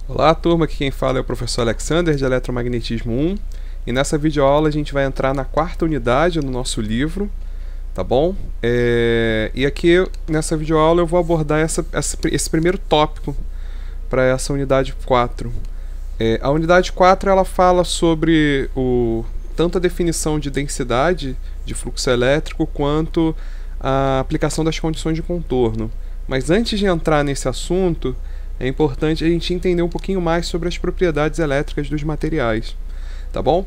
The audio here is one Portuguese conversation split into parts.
Olá, turma, aqui quem fala é o professor Alexander, de Eletromagnetismo 1, e nessa videoaula a gente vai entrar na quarta unidade do nosso livro, tá bom? E aqui nessa videoaula eu vou abordar esse primeiro tópico para essa unidade 4. A unidade 4 ela fala sobre tanto a definição de densidade de fluxo elétrico quanto a aplicação das condições de contorno. Mas antes de entrar nesse assunto, é importante a gente entender um pouquinho mais sobre as propriedades elétricas dos materiais, tá bom?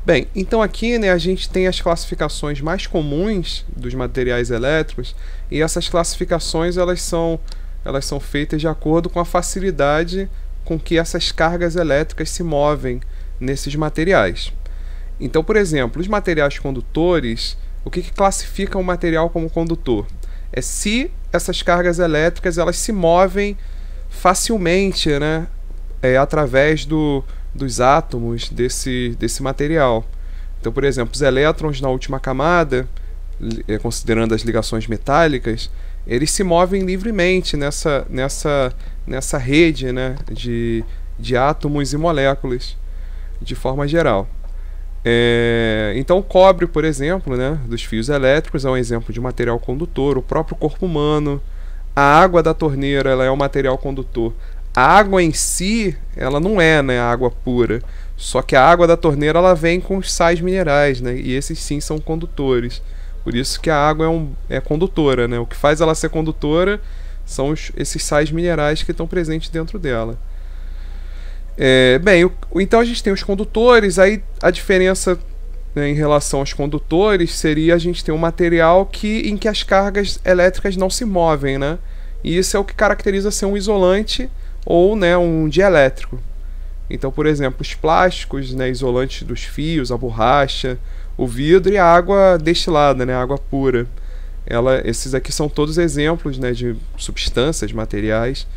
Bem, então aqui, né, a gente tem as classificações mais comuns dos materiais elétricos, e essas classificações elas são feitas de acordo com a facilidade com que essas cargas elétricas se movem nesses materiais. Então, por exemplo, os materiais condutores, o que classifica um material como condutor? É se essas cargas elétricas elas se movem facilmente, né, através dos átomos desse material. Então, por exemplo, os elétrons na última camada, considerando as ligações metálicas, eles se movem livremente nessa rede, né, de átomos e moléculas, de forma geral. Então, o cobre, por exemplo, né, dos fios elétricos, é um exemplo de material condutor. O próprio corpo humano. A água da torneira ela é um material condutor. A água em si, ela não é, né, água pura. Só que a água da torneira ela vem com os sais minerais, né, e esses sim são condutores. Por isso que a água é condutora, né? O que faz ela ser condutora são esses sais minerais que estão presentes dentro dela. Então a gente tem os condutores. Aí a diferença, né, em relação aos condutores seria a gente ter um material em que as cargas elétricas não se movem, né? E isso é o que caracteriza ser um isolante ou, né, um dielétrico. Então, por exemplo, os plásticos, né, isolantes dos fios, a borracha, o vidro e a água destilada, né, a água pura. Esses aqui são todos exemplos, né, de substâncias, materiais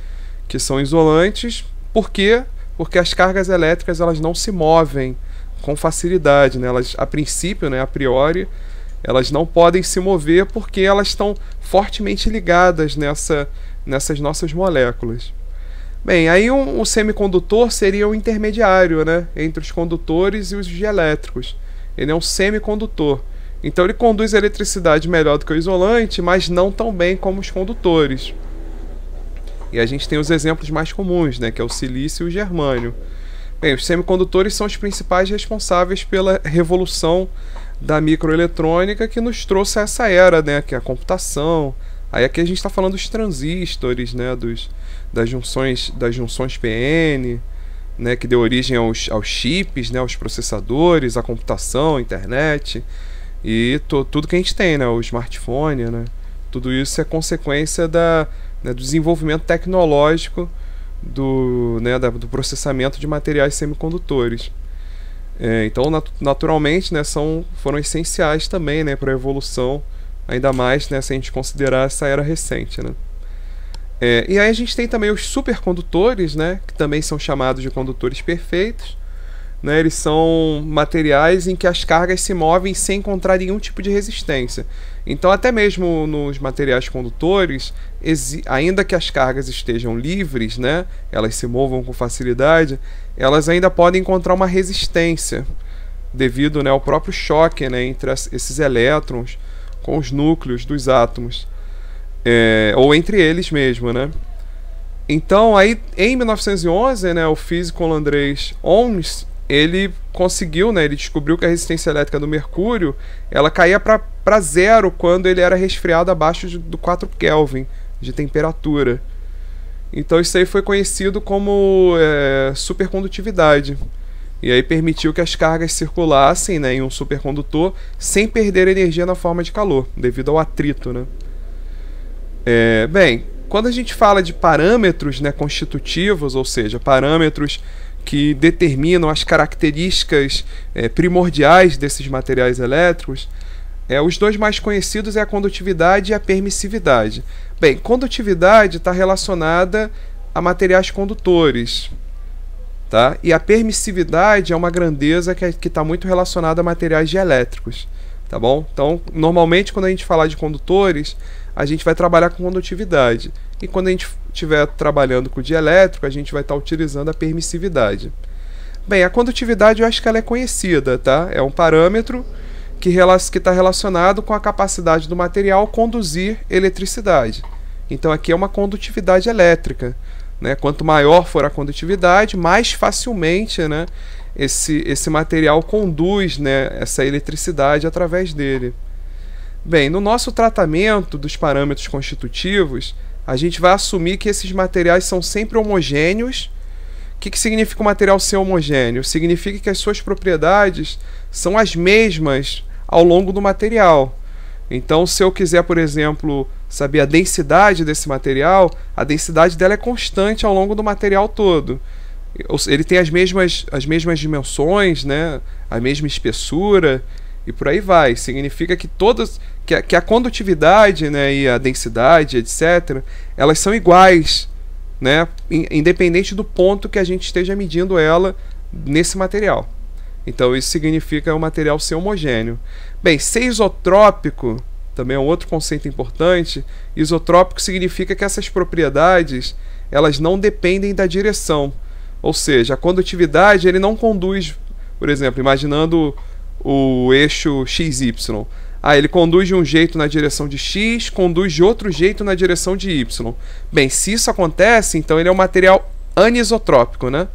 que são isolantes. Por quê? Porque as cargas elétricas elas não se movem com facilidade, né? Elas, a princípio, né, a priori, elas não podem se mover porque elas estão fortemente ligadas nessas nossas moléculas. Bem, aí o semicondutor seria o intermediário, né, entre os condutores e os dielétricos. Ele é um semicondutor. Então ele conduz a eletricidade melhor do que o isolante, mas não tão bem como os condutores. E a gente tem os exemplos mais comuns, né, que é o silício e o germânio. Bem, os semicondutores são os principais responsáveis pela revolução da microeletrônica que nos trouxe a essa era, né, que é a computação. Aí aqui a gente está falando dos transistores, né, das junções PN, né, que deu origem aos chips, né, aos processadores, à computação, à internet e tudo que a gente tem, né, o smartphone, né, tudo isso é consequência do desenvolvimento tecnológico do processamento de materiais semicondutores. Então, naturalmente, né, foram essenciais também, né, para a evolução, ainda mais, né, se a gente considerar essa era recente, né. E aí a gente tem também os supercondutores, né, que também são chamados de condutores perfeitos, né, eles são materiais em que as cargas se movem sem encontrar nenhum tipo de resistência. Então, até mesmo nos materiais condutores, ainda que as cargas estejam livres, né, elas se movam com facilidade, elas ainda podem encontrar uma resistência devido, né, ao próprio choque, né, entre esses elétrons com os núcleos dos átomos, ou entre eles mesmo, né. Então, aí, em 1911, né, o físico holandês Ohms ele conseguiu, né, ele descobriu que a resistência elétrica do mercúrio ela caía para zero quando ele era resfriado abaixo do 4 Kelvin de temperatura. Então isso aí foi conhecido como supercondutividade. E aí permitiu que as cargas circulassem, né, em um supercondutor sem perder energia na forma de calor, devido ao atrito, né. Quando a gente fala de parâmetros, né, constitutivos, ou seja, parâmetros que determinam as características primordiais desses materiais elétricos, os dois mais conhecidos é a condutividade e a permissividade. Bem, condutividade está relacionada a materiais condutores, tá? E a permissividade é uma grandeza que está muito relacionada a materiais dielétricos, tá bom? Então, normalmente, quando a gente falar de condutores, a gente vai trabalhar com condutividade. e quando a gente estiver trabalhando com o dielétrico, a gente vai estar utilizando a permissividade. Bem, a condutividade eu acho que ela é conhecida, tá? É um parâmetro que está relacionado com a capacidade do material conduzir eletricidade. Então aqui é uma condutividade elétrica, né? Quanto maior for a condutividade, mais facilmente, né, esse material conduz, né, essa eletricidade através dele. Bem, no nosso tratamento dos parâmetros constitutivos, a gente vai assumir que esses materiais são sempre homogêneos. O que significa o material ser homogêneo? Significa que as suas propriedades são as mesmas ao longo do material. Então, se eu quiser, por exemplo, saber a densidade desse material, a densidade dela é constante ao longo do material todo. Ele tem as mesmas dimensões, né? A mesma espessura e por aí vai. Significa que que a condutividade, né, e a densidade, etc., elas são iguais, né, independente do ponto que a gente esteja medindo ela nesse material. Então isso significa o material ser homogêneo. Bem, ser isotrópico também é um outro conceito importante. Isotrópico significa que essas propriedades elas não dependem da direção. Ou seja, a condutividade ele não conduz, por exemplo, imaginando o eixo XY. Ele conduz de um jeito na direção de X, conduz de outro jeito na direção de Y. Bem, se isso acontece, então ele é um material anisotrópico, né?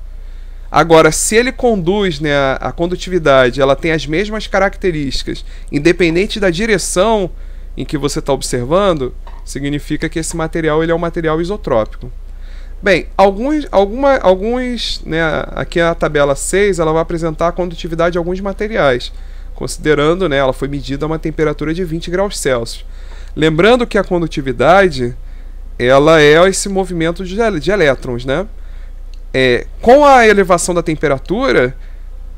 Agora, se ele conduz, né, a condutividade, ela tem as mesmas características, independente da direção em que você está observando, significa que esse material ele é um material isotrópico. Bem, né, aqui a tabela 6 ela vai apresentar a condutividade de alguns materiais, considerando, né, ela foi medida a uma temperatura de 20 graus Celsius. Lembrando que a condutividade ela é esse movimento de elétrons, né? Com a elevação da temperatura,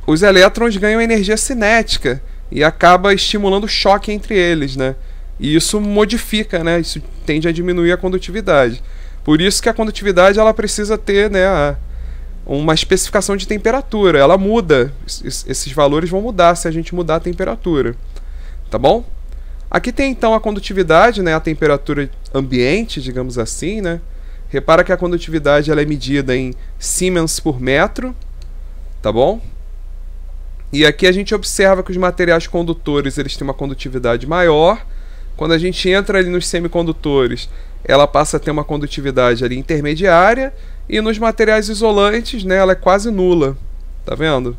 os elétrons ganham energia cinética e acaba estimulando o choque entre eles, né? E isso modifica, né? Isso tende a diminuir a condutividade. Por isso que a condutividade ela precisa ter, né, uma especificação de temperatura. Ela muda, esses valores vão mudar se a gente mudar a temperatura, tá bom? Aqui tem então a condutividade, né, a temperatura ambiente, digamos assim, né? Repara que a condutividade ela é medida em Siemens por metro, tá bom? E aqui a gente observa que os materiais condutores eles têm uma condutividade maior. Quando a gente entra ali nos semicondutores, ela passa a ter uma condutividade ali intermediária, e nos materiais isolantes, né, ela é quase nula, tá vendo?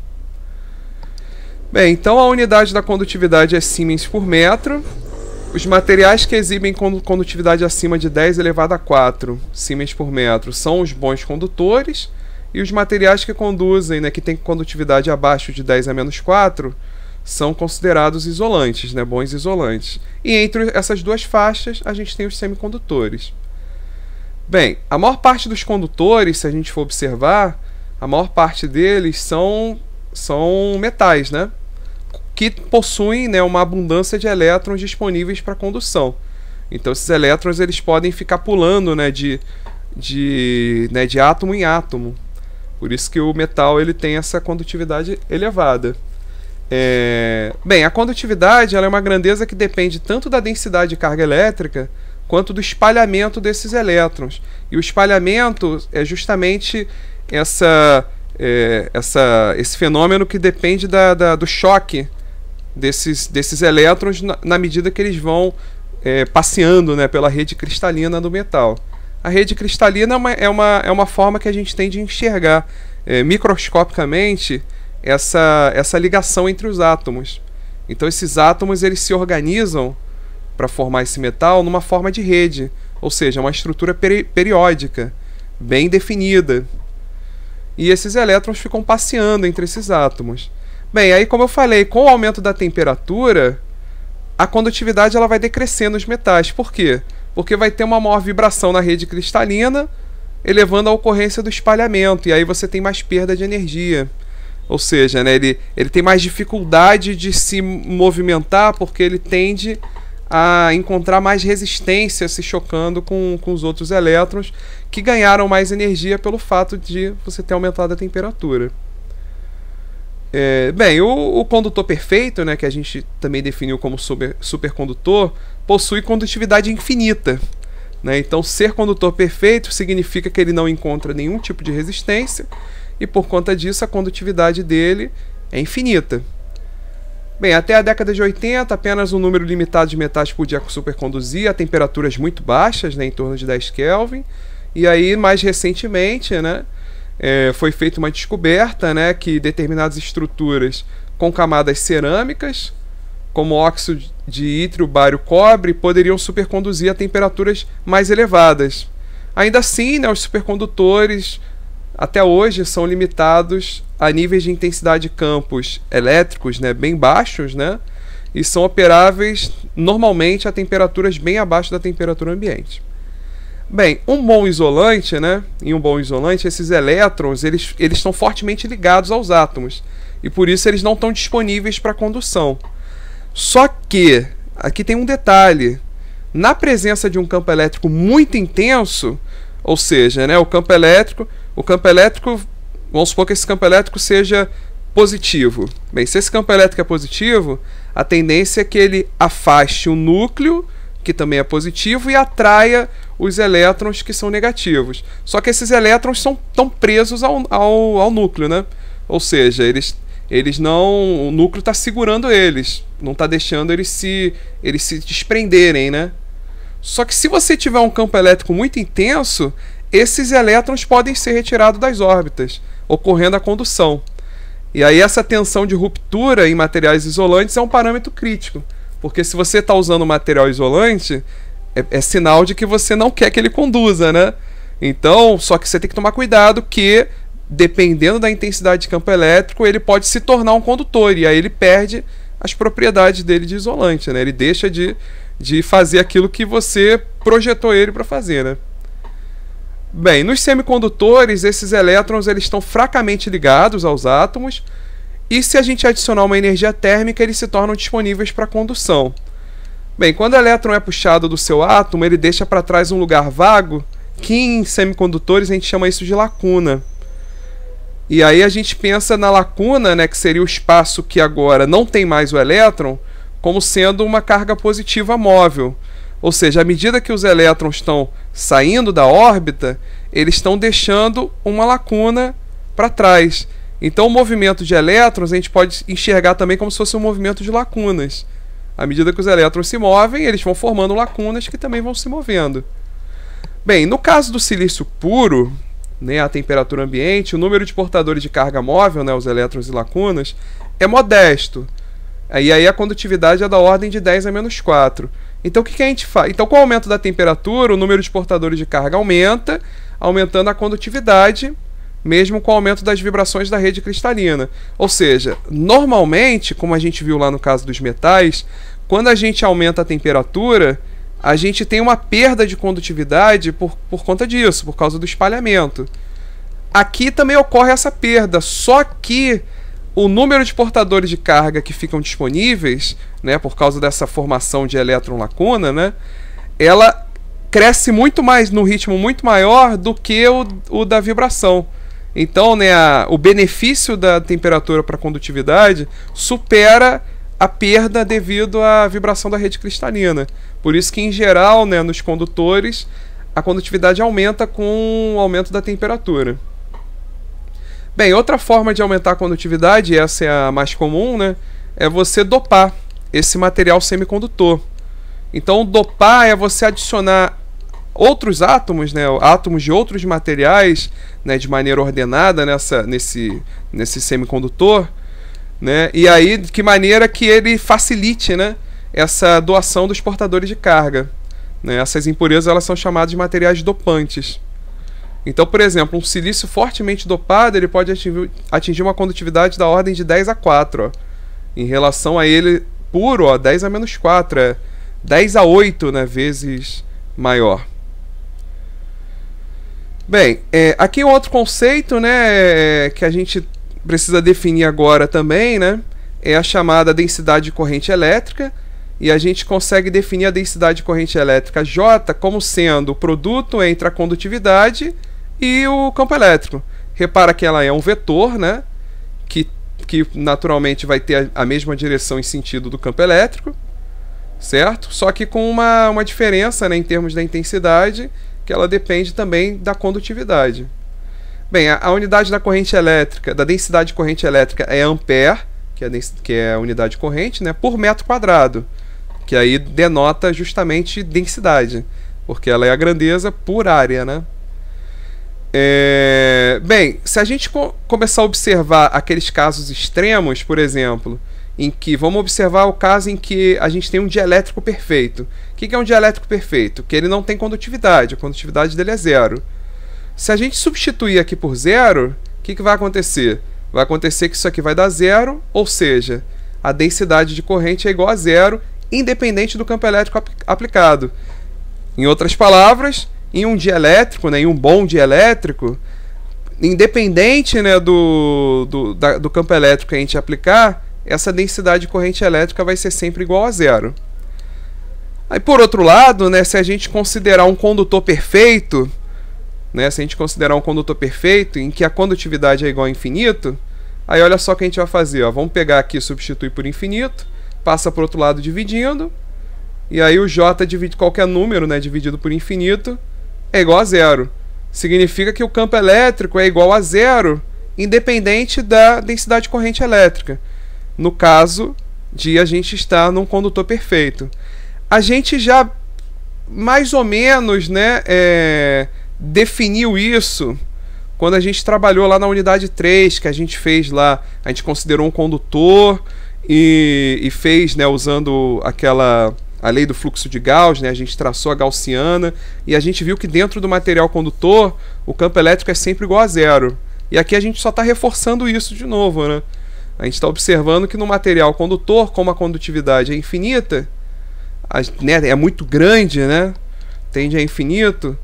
Bem, então a unidade da condutividade é Siemens por metro. Os materiais que exibem condutividade acima de 10 elevado a 4 Siemens por metro são os bons condutores, e os materiais que conduzem, né, que têm condutividade abaixo de 10 a menos 4 são considerados isolantes, né, bons isolantes. E entre essas duas faixas a gente tem os semicondutores. Bem, a maior parte dos condutores, se a gente for observar, a maior parte deles são metais, né, que possuem, né, uma abundância de elétrons disponíveis para condução. Então esses elétrons eles podem ficar pulando, né, de átomo em átomo. Por isso que o metal ele tem essa condutividade elevada. Bem, a condutividade ela é uma grandeza que depende tanto da densidade de carga elétrica quanto do espalhamento desses elétrons. E o espalhamento é justamente esse fenômeno que depende do choque desses elétrons na medida que eles vão passeando, né, pela rede cristalina do metal. A rede cristalina é uma forma que a gente tem de enxergar microscopicamente essa ligação entre os átomos. Então esses átomos eles se organizam para formar esse metal numa forma de rede, ou seja, uma estrutura periódica, bem definida. E esses elétrons ficam passeando entre esses átomos. Bem, aí como eu falei, com o aumento da temperatura, a condutividade ela vai decrescendo nos metais. Por quê? Porque vai ter uma maior vibração na rede cristalina, elevando a ocorrência do espalhamento, e aí você tem mais perda de energia. Ou seja, né, ele tem mais dificuldade de se movimentar porque ele tende a encontrar mais resistência se chocando com os outros elétrons que ganharam mais energia pelo fato de você ter aumentado a temperatura. Bem, o condutor perfeito, né, que a gente também definiu como supercondutor, possui condutividade infinita. né? Então, ser condutor perfeito significa que ele não encontra nenhum tipo de resistência e, por conta disso, a condutividade dele é infinita. Bem, até a década de 80, apenas um número limitado de metais podia superconduzir a temperaturas muito baixas, né, em torno de 10 Kelvin. E aí, mais recentemente, né, foi feita uma descoberta, né, que determinadas estruturas com camadas cerâmicas, como óxido de ítrio, bário, cobre, poderiam superconduzir a temperaturas mais elevadas. Ainda assim, né, os supercondutores até hoje são limitados a níveis de intensidade de campos elétricos, né, bem baixos, né, e são operáveis normalmente a temperaturas bem abaixo da temperatura ambiente. Bem, um bom isolante, né, em um bom isolante, esses elétrons eles estão fortemente ligados aos átomos e por isso eles não estão disponíveis para condução. Só que aqui tem um detalhe: na presença de um campo elétrico muito intenso, ou seja, né, o campo elétrico, vamos supor que esse campo elétrico seja positivo. Bem, se esse campo elétrico é positivo, a tendência é que ele afaste o núcleo, que também é positivo, e atraia os elétrons que são negativos. Só que esses elétrons estão presos ao núcleo, né? Ou seja, o núcleo está segurando eles, não está deixando eles se desprenderem, né? Só que se você tiver um campo elétrico muito intenso, esses elétrons podem ser retirados das órbitas, ocorrendo a condução. E aí essa tensão de ruptura em materiais isolantes é um parâmetro crítico, porque se você está usando um material isolante, é sinal de que você não quer que ele conduza, né? Então, só que você tem que tomar cuidado que, dependendo da intensidade de campo elétrico, ele pode se tornar um condutor, e aí ele perde as propriedades dele de isolante, né? Ele deixa de fazer aquilo que você projetou ele para fazer, né? Bem, nos semicondutores, esses elétrons eles estão fracamente ligados aos átomos, e se a gente adicionar uma energia térmica, eles se tornam disponíveis para condução. Bem, quando o elétron é puxado do seu átomo, ele deixa para trás um lugar vago, que em semicondutores a gente chama isso de lacuna. E aí a gente pensa na lacuna, né, que seria o espaço que agora não tem mais o elétron, como sendo uma carga positiva móvel. Ou seja, à medida que os elétrons estão saindo da órbita, eles estão deixando uma lacuna para trás. Então o movimento de elétrons a gente pode enxergar também como se fosse um movimento de lacunas. À medida que os elétrons se movem, eles vão formando lacunas que também vão se movendo. Bem, no caso do silício puro, né, a temperatura ambiente, o número de portadores de carga móvel, né, os elétrons e lacunas, é modesto. E aí a condutividade é da ordem de 10 a menos 4. Então o que a gente faz? Então, com o aumento da temperatura, o número de portadores de carga aumenta, aumentando a condutividade, mesmo com o aumento das vibrações da rede cristalina. Ou seja, normalmente, como a gente viu lá no caso dos metais, quando a gente aumenta a temperatura, a gente tem uma perda de condutividade por conta disso, por causa do espalhamento. Aqui também ocorre essa perda, só que o número de portadores de carga que ficam disponíveis, né, por causa dessa formação de elétron-lacuna, né, ela cresce muito mais, no ritmo muito maior do que o da vibração. Então, né, o benefício da temperatura para a condutividade supera a perda devido à vibração da rede cristalina. Por isso que, em geral, né, nos condutores, a condutividade aumenta com o aumento da temperatura. Bem, outra forma de aumentar a condutividade, e essa é a mais comum, né, é você dopar esse material semicondutor. Então, dopar é você adicionar outros átomos, né, átomos de outros materiais, né, de maneira ordenada nesse semicondutor, né, e aí de que maneira que ele facilite, né, essa doação dos portadores de carga. Né, essas impurezas elas são chamadas de materiais dopantes. Então, por exemplo, um silício fortemente dopado ele pode atingir uma condutividade da ordem de 10 a 4. Ó. Em relação a ele puro, ó, 10 a menos 4, é 10 a 8, né, vezes maior. Bem, aqui um outro conceito, né, que a gente precisa definir agora também, né, é a chamada densidade de corrente elétrica, e a gente consegue definir a densidade de corrente elétrica J como sendo o produto entre a condutividade e o campo elétrico. Repara que ela é um vetor, né, que naturalmente vai ter a mesma direção em sentido do campo elétrico, certo? Só que com uma diferença, né, em termos da intensidade, que ela depende também da condutividade. Bem, a unidade da corrente elétrica, da densidade de corrente elétrica é ampere, que é a unidade de corrente, né, por metro quadrado, que aí denota justamente densidade, porque ela é a grandeza por área, né? Bem, se a gente começar a observar aqueles casos extremos, por exemplo, em que vamos observar o caso em que a gente tem um dielétrico perfeito. O que é um dielétrico perfeito? Que ele não tem condutividade, a condutividade dele é zero. Se a gente substituir aqui por zero, o que vai acontecer? Vai acontecer que isso aqui vai dar zero, ou seja, a densidade de corrente é igual a zero, independente do campo elétrico aplicado. Em outras palavras, em um dielétrico, né, em um bom dielétrico, independente, né, do campo elétrico que a gente aplicar, essa densidade de corrente elétrica vai ser sempre igual a zero. Aí, por outro lado, né, se a gente considerar um condutor perfeito, né, se a gente considerar um condutor perfeito em que a condutividade é igual a infinito, aí olha só o que a gente vai fazer. Ó, vamos pegar aqui, substituir por infinito, passa para o outro lado dividindo, e aí o J divide qualquer número, né, dividido por infinito, é igual a zero. Significa que o campo elétrico é igual a zero, independente da densidade de corrente elétrica. No caso de a gente estar num condutor perfeito. A gente já mais ou menos, né, definiu isso quando a gente trabalhou lá na unidade 3, que a gente fez lá, a gente considerou um condutor e fez, né, usando a lei do fluxo de Gauss, né, a gente traçou a gaussiana e a gente viu que dentro do material condutor o campo elétrico é sempre igual a zero. E aqui a gente só está reforçando isso de novo, né? A gente está observando que no material condutor, como a condutividade é infinita, né, é muito grande, né, tende a infinito,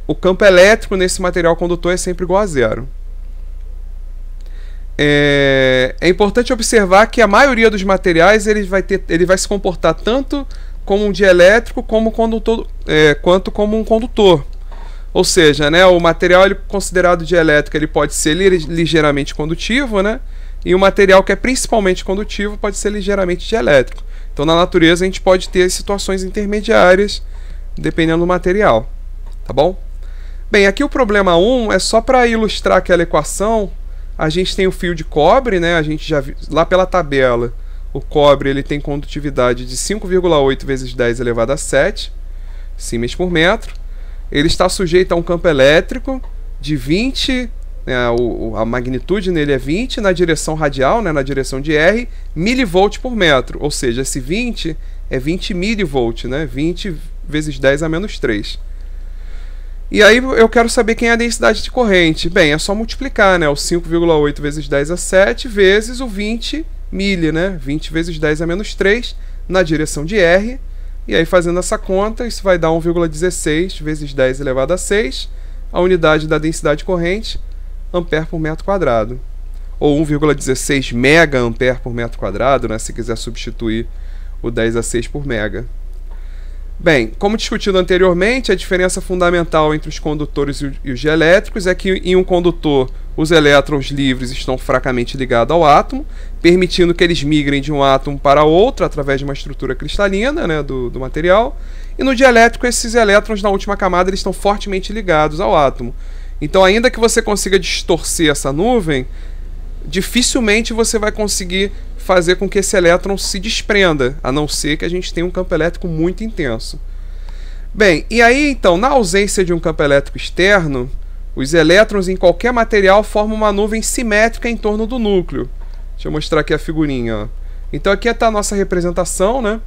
o campo elétrico nesse material condutor é sempre igual a zero. É importante observar que a maioria dos materiais ele vai se comportar tanto como um dielétrico como condutor, quanto como um condutor. Ou seja, né, o material considerado dielétrico ele pode ser ligeiramente condutivo, né, e o material que é principalmente condutivo pode ser ligeiramente dielétrico. Então, na natureza, a gente pode ter situações intermediárias dependendo do material. Tá bom? Bem, aqui o problema 1 é só para ilustrar aquela equação. A gente tem o fio de cobre, né? A gente já viu lá pela tabela. O cobre ele tem condutividade de 5,8 vezes 10 elevado a 7 símens por metro. Ele está sujeito a um campo elétrico de 20, né, a magnitude nele é 20 na direção radial, né, na direção de R, milivolt por metro. Ou seja, esse 20 é 20 milivolt, né, 20 vezes 10 a menos 3. E aí eu quero saber quem é a densidade de corrente. Bem, é só multiplicar, né, o 5,8 vezes 10 a 7 vezes o 20 mili, né, 20 vezes 10 a menos 3 na direção de R. E aí fazendo essa conta, isso vai dar 1,16 vezes 10 elevado a 6, a unidade da densidade de corrente, ampere por metro quadrado. Ou 1,16 mega ampere por metro quadrado, né, se quiser substituir o 10 a 6 por mega. Bem, como discutido anteriormente, a diferença fundamental entre os condutores e os dielétricos é que em um condutor os elétrons livres estão fracamente ligados ao átomo, permitindo que eles migrem de um átomo para outro através de uma estrutura cristalina, né, do material. E no dielétrico, esses elétrons na última camada eles estão fortemente ligados ao átomo. Então, ainda que você consiga distorcer essa nuvem, dificilmente você vai conseguir fazer com que esse elétron se desprenda, a não ser que a gente tenha um campo elétrico muito intenso. Bem, e aí então, na ausência de um campo elétrico externo, os elétrons em qualquer material formam uma nuvem simétrica em torno do núcleo. Deixa eu mostrar aqui a figurinha. Ó. Então aqui está a nossa representação, né,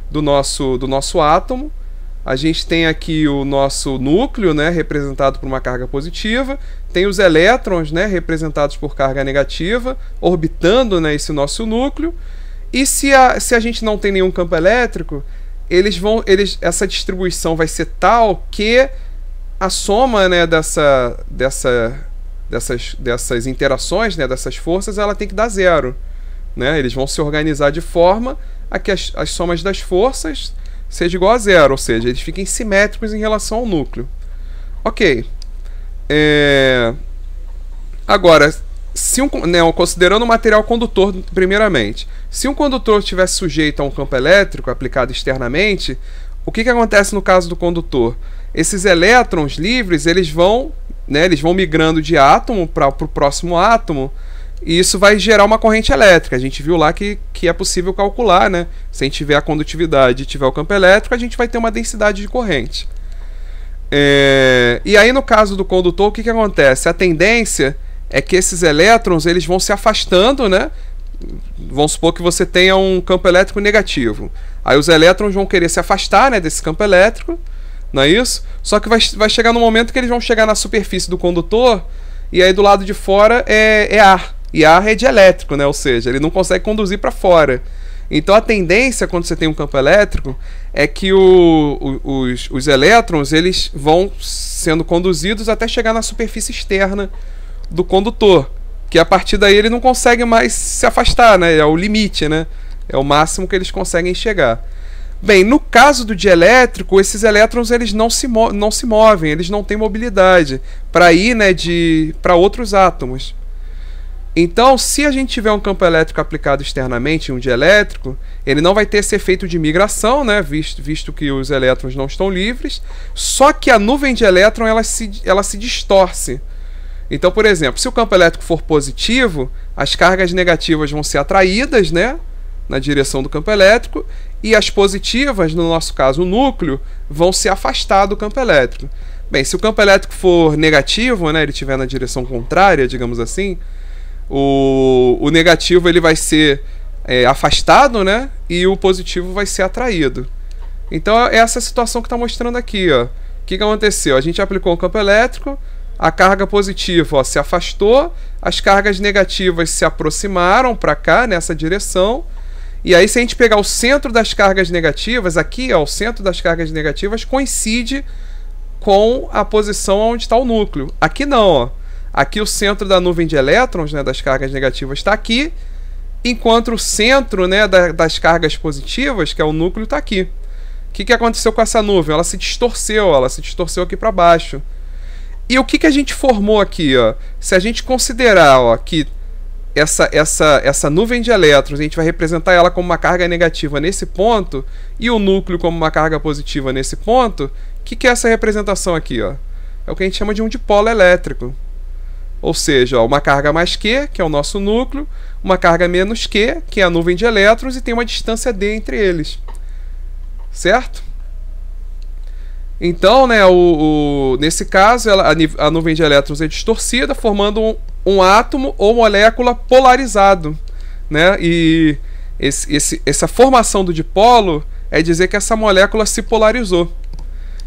do nosso átomo. A gente tem aqui o nosso núcleo, né, representado por uma carga positiva. Tem os elétrons, né, representados por carga negativa, orbitando, né, esse nosso núcleo. E se a gente não tem nenhum campo elétrico, essa distribuição vai ser tal que a soma, né, dessas interações, né, dessas forças, ela tem que dar zero. Né? Eles vão se organizar de forma a que as somas das forças seja igual a zero, ou seja, eles fiquem simétricos em relação ao núcleo. Ok. Agora, se considerando o material condutor primeiramente, se um condutor estivesse sujeito a um campo elétrico aplicado externamente, o que acontece no caso do condutor? Esses elétrons livres, eles vão migrando de átomo para o próximo átomo, e isso vai gerar uma corrente elétrica. A gente viu lá que é possível calcular, né? Se a gente tiver a condutividade e tiver o campo elétrico, a gente vai ter uma densidade de corrente. E aí no caso do condutor, o que acontece? A tendência é que esses elétrons eles vão se afastando, né? Vamos supor que você tenha um campo elétrico negativo. Aí os elétrons vão querer se afastar, né, desse campo elétrico, não é isso? Só que vai chegar no momento que eles vão chegar na superfície do condutor, e aí do lado de fora é ar. E ar é dielétrico, né? Ou seja, ele não consegue conduzir para fora. Então a tendência, quando você tem um campo elétrico, é que os elétrons eles vão sendo conduzidos até chegar na superfície externa do condutor, que a partir daí ele não consegue mais se afastar, né? É o limite, né? É o máximo que eles conseguem chegar. Bem, no caso do dielétrico, esses elétrons eles não se movem, eles não têm mobilidade para ir, né, para outros átomos. Então, se a gente tiver um campo elétrico aplicado externamente em um dielétrico, ele não vai ter esse efeito de migração, né, visto que os elétrons não estão livres, só que a nuvem de elétron ela se distorce. Então, por exemplo, se o campo elétrico for positivo, as cargas negativas vão ser atraídas, né, na direção do campo elétrico, e as positivas, no nosso caso o núcleo, vão se afastar do campo elétrico. Bem, se o campo elétrico for negativo, né, ele estiver na direção contrária, digamos assim, o negativo ele vai ser afastado, né, e o positivo vai ser atraído. Então é essa situação que está mostrando aqui. Ó. O que aconteceu? A gente aplicou um campo elétrico, a carga positiva se afastou, as cargas negativas se aproximaram para cá, nessa direção, e aí se a gente pegar o centro das cargas negativas, aqui ó, o centro das cargas negativas coincide com a posição onde está o núcleo. Aqui não, ó. Aqui o centro da nuvem de elétrons, né, das cargas negativas, está aqui, enquanto o centro, né, das cargas positivas, que é o núcleo, está aqui. O que aconteceu com essa nuvem? Ela se distorceu aqui para baixo. E o que a gente formou aqui? Ó? Se a gente considerar ó, que essa nuvem de elétrons, a gente vai representar ela como uma carga negativa nesse ponto, e o núcleo como uma carga positiva nesse ponto, o que é essa representação aqui? Ó? É o que a gente chama de um dipolo elétrico. Ou seja, ó, uma carga mais Q, que é o nosso núcleo, uma carga menos Q, que é a nuvem de elétrons, e tem uma distância D entre eles. Certo? Então, né, nesse caso, a nuvem de elétrons é distorcida, formando um átomo ou molécula polarizado. Né? E essa formação do dipolo é dizer que essa molécula se polarizou.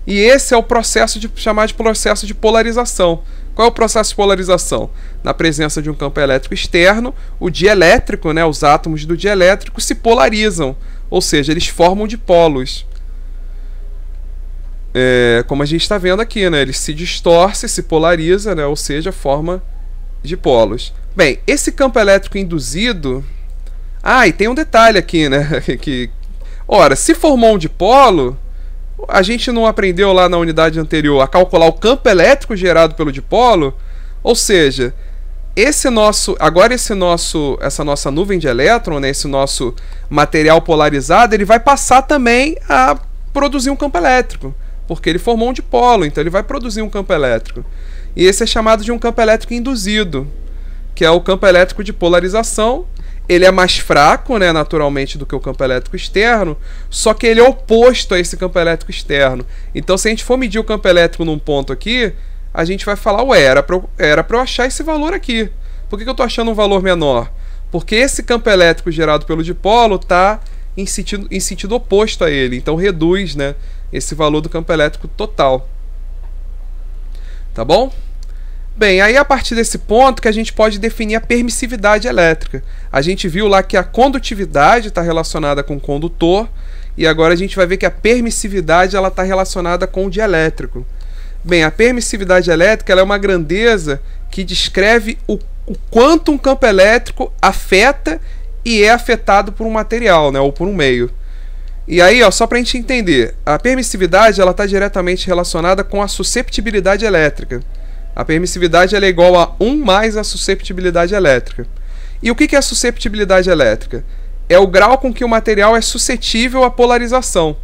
E esse é o processo chamado de processo de polarização. Qual é o processo de polarização? Na presença de um campo elétrico externo, o dielétrico, né, os átomos do dielétrico se polarizam, ou seja, eles formam dipolos. Como a gente está vendo aqui, né, ele se distorce, se polariza, né, ou seja, forma dipolos. Bem, esse campo elétrico induzido... e tem um detalhe aqui, né, ora, se formou um dipolo... A gente não aprendeu lá na unidade anterior a calcular o campo elétrico gerado pelo dipolo? Ou seja, essa nossa nuvem de elétron, né, esse nosso material polarizado, ele vai passar também a produzir um campo elétrico, porque ele formou um dipolo, então ele vai produzir um campo elétrico. E esse é chamado de um campo elétrico induzido, que é o campo elétrico de polarização. Ele é mais fraco, né, naturalmente, do que o campo elétrico externo, só que ele é oposto a esse campo elétrico externo. Então, se a gente for medir o campo elétrico num ponto aqui, a gente vai falar, ué, era para eu achar esse valor aqui. Por que eu estou achando um valor menor? Porque esse campo elétrico gerado pelo dipolo está em sentido oposto a ele, então reduz, né, esse valor do campo elétrico total. Tá bom? Bem, aí a partir desse ponto que a gente pode definir a permissividade elétrica. A gente viu lá que a condutividade está relacionada com o condutor, e agora a gente vai ver que a permissividade está relacionada com o dielétrico. Bem, a permissividade elétrica ela é uma grandeza que descreve o quanto um campo elétrico afeta e é afetado por um material, né, ou por um meio. E aí, ó, só para a gente entender, a permissividade está diretamente relacionada com a susceptibilidade elétrica. A permissividade ela é igual a 1 mais a susceptibilidade elétrica. E o que é a susceptibilidade elétrica? É o grau com que o material é suscetível à polarização.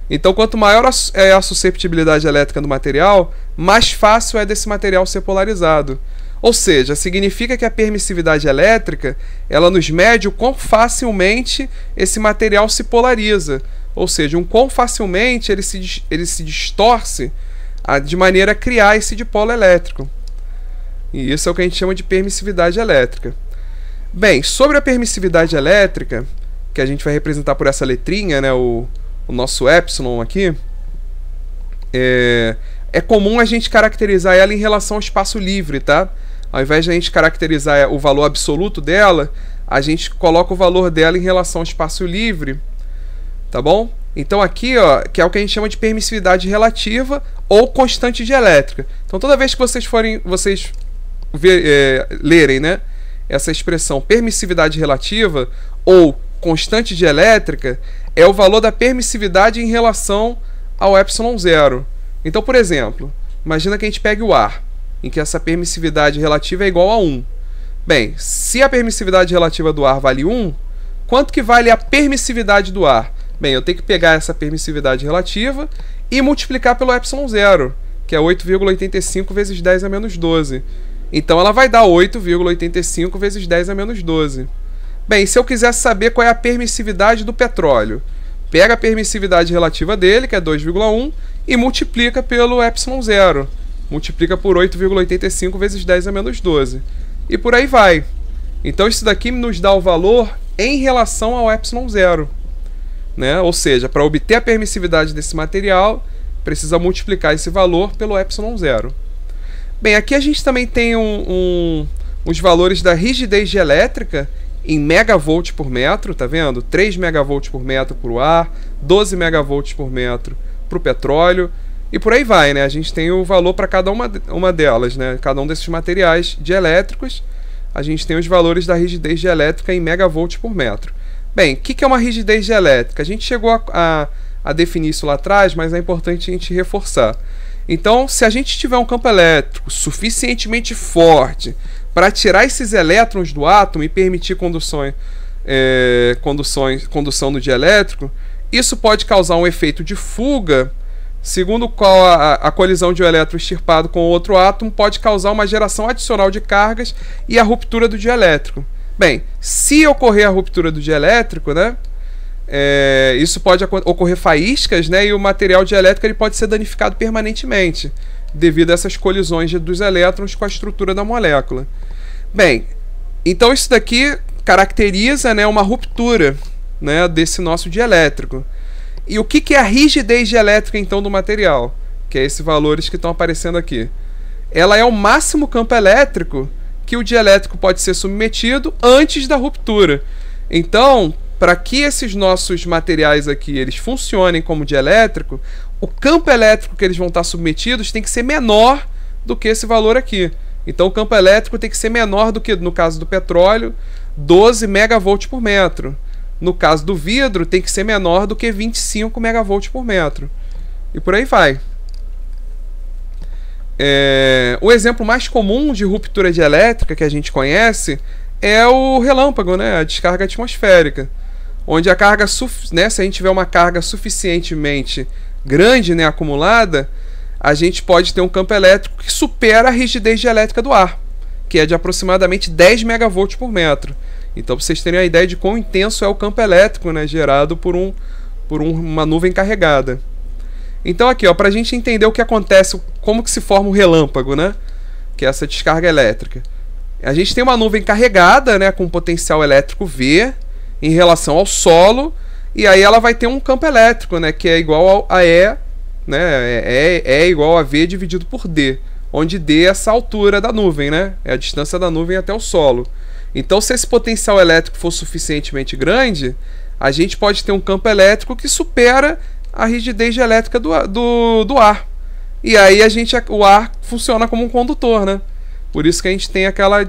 Então, quanto maior é a susceptibilidade elétrica do material, mais fácil é desse material ser polarizado. Ou seja, significa que a permissividade elétrica ela nos mede o quão facilmente esse material se polariza. Ou seja, o quão facilmente ele se distorce de maneira a criar esse dipolo elétrico. E isso é o que a gente chama de permissividade elétrica. Bem, sobre a permissividade elétrica, que a gente vai representar por essa letrinha, né, o nosso epsilon aqui, é comum a gente caracterizar ela em relação ao espaço livre, tá? Ao invés de a gente caracterizar o valor absoluto dela, a gente coloca o valor dela em relação ao espaço livre, tá bom? Então aqui, ó, que é o que a gente chama de permissividade relativa ou constante de elétrica. Então toda vez que vocês lerem, né, essa expressão permissividade relativa ou constante de elétrica, é o valor da permissividade em relação ao epsilon zero. Então, por exemplo, imagina que a gente pegue o ar, em que essa permissividade relativa é igual a 1. Bem, se a permissividade relativa do ar vale 1, quanto que vale a permissividade do ar? Bem, eu tenho que pegar essa permissividade relativa e multiplicar pelo epsilon zero, que é 8,85 vezes 10 a menos 12. Então ela vai dar 8,85 vezes 10 a menos 12. Bem, se eu quiser saber qual é a permissividade do petróleo, pega a permissividade relativa dele, que é 2,1, e multiplica pelo epsilon zero. Multiplica por 8,85 vezes 10 a menos 12. E por aí vai. Então isso daqui nos dá o valor em relação ao epsilon zero. Né? Ou seja, para obter a permissividade desse material, precisa multiplicar esse valor pelo epsilon zero. Bem, aqui a gente também tem os valores da rigidez dielétrica em megavolt por metro, tá vendo? 3 megavolt por metro para o ar, 12 megavolt por metro para o petróleo, e por aí vai, né? A gente tem o valor para cada uma delas, né? Cada um desses materiais dielétricos, a gente tem os valores da rigidez dielétrica em megavolt por metro. Bem, o que é uma rigidez dielétrica? A gente chegou a definir isso lá atrás, mas é importante a gente reforçar. Então, se a gente tiver um campo elétrico suficientemente forte para tirar esses elétrons do átomo e permitir condução no dielétrico, isso pode causar um efeito de fuga, segundo o qual a colisão de um elétron extirpado com outro átomo pode causar uma geração adicional de cargas e a ruptura do dielétrico. Bem, se ocorrer a ruptura do dielétrico, né, isso pode ocorrer faíscas, né, e o material dielétrico ele pode ser danificado permanentemente devido a essas colisões dos elétrons com a estrutura da molécula. Bem, então isso daqui caracteriza, né, uma ruptura, né, desse nosso dielétrico. E o que é a rigidez dielétrica então do material? Que é esses valores que estão aparecendo aqui. Ela é o máximo campo elétrico que o dielétrico pode ser submetido antes da ruptura. Então, para que esses nossos materiais aqui eles funcionem como dielétrico, o campo elétrico que eles vão estar submetidos tem que ser menor do que esse valor aqui. Então o campo elétrico tem que ser menor do que, no caso do petróleo, 12 megavolt por metro. No caso do vidro, tem que ser menor do que 25 megavolt por metro. E por aí vai. O exemplo mais comum de ruptura dielétrica que a gente conhece é o relâmpago, né? A descarga atmosférica. Onde a carga, né, se a gente tiver uma carga suficientemente grande, né, acumulada, a gente pode ter um campo elétrico que supera a rigidez dielétrica do ar, que é de aproximadamente 10 megavolt por metro. Então, para vocês terem a ideia de quão intenso é o campo elétrico, né, gerado por uma nuvem carregada. Então, aqui, para a gente entender o que acontece, como que se forma o relâmpago, né, que é essa descarga elétrica. A gente tem uma nuvem carregada, né, com potencial elétrico V em relação ao solo, e aí ela vai ter um campo elétrico, né, que é igual a E, né, é igual a V dividido por D, onde D é essa altura da nuvem, né, é a distância da nuvem até o solo. Então, se esse potencial elétrico for suficientemente grande, a gente pode ter um campo elétrico que supera a rigidez elétrica do ar. E aí o ar funciona como um condutor, né? Por isso que a gente tem aquela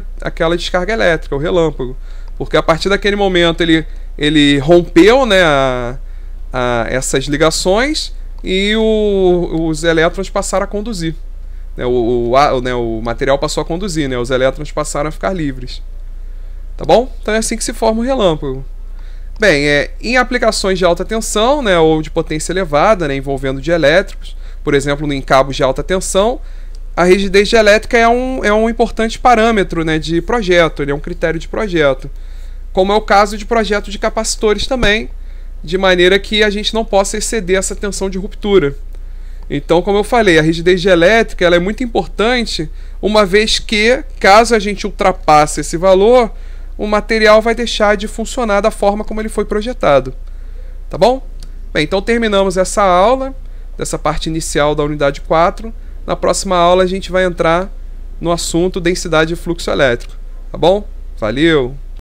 descarga elétrica, o relâmpago. Porque a partir daquele momento ele rompeu, né, essas ligações e os elétrons passaram a conduzir. né, o material passou a conduzir, né, os elétrons passaram a ficar livres. Tá bom? Então é assim que se forma o relâmpago. Bem, em aplicações de alta tensão, né, ou de potência elevada, né, envolvendo dielétricos, por exemplo, em cabos de alta tensão, a rigidez dielétrica é um importante parâmetro, né, de projeto, ele é um critério de projeto. Como é o caso de projeto de capacitores também, de maneira que a gente não possa exceder essa tensão de ruptura. Então, como eu falei, a rigidez dielétrica ela é muito importante, uma vez que, caso a gente ultrapasse esse valor, o material vai deixar de funcionar da forma como ele foi projetado. Tá bom? Bem, então terminamos essa aula, dessa parte inicial da unidade 4. Na próxima aula a gente vai entrar no assunto densidade e fluxo elétrico. Tá bom? Valeu!